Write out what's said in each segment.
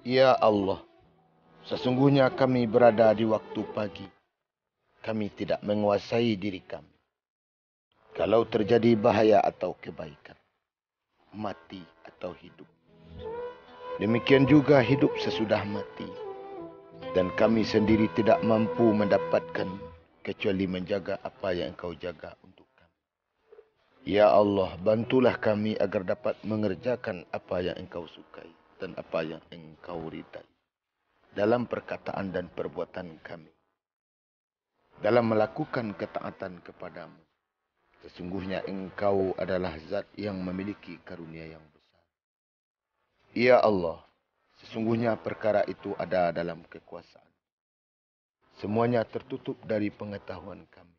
Ya Allah, sesungguhnya kami berada di waktu pagi. Kami tidak menguasai diri kami. Kalau terjadi bahaya atau kebaikan, mati atau hidup. Demikian juga hidup sesudah mati. Dan kami sendiri tidak mampu mendapatkan kecuali menjaga apa yang Engkau jaga untuk kami. Ya Allah, bantulah kami agar dapat mengerjakan apa yang Engkau sukai dan apa yang Engkau ridai dalam perkataan dan perbuatan kami. Dalam melakukan ketaatan kepadamu. Sesungguhnya Engkau adalah zat yang memiliki karunia yang besar. Ya Allah, sesungguhnya perkara itu ada dalam kekuasaan. Semuanya tertutup dari pengetahuan kami.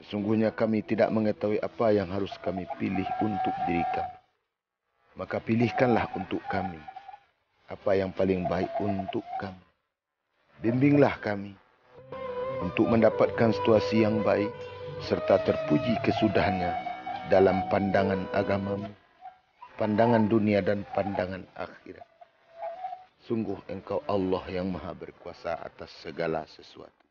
Sesungguhnya kami tidak mengetahui apa yang harus kami pilih untuk diri kami. Maka pilihkanlah untuk kami apa yang paling baik untuk kami. Bimbinglah kami untuk mendapatkan situasi yang baik serta terpuji kesudahannya dalam pandangan agamamu, pandangan dunia dan pandangan akhirat. Sungguh Engkau Allah yang maha berkuasa atas segala sesuatu.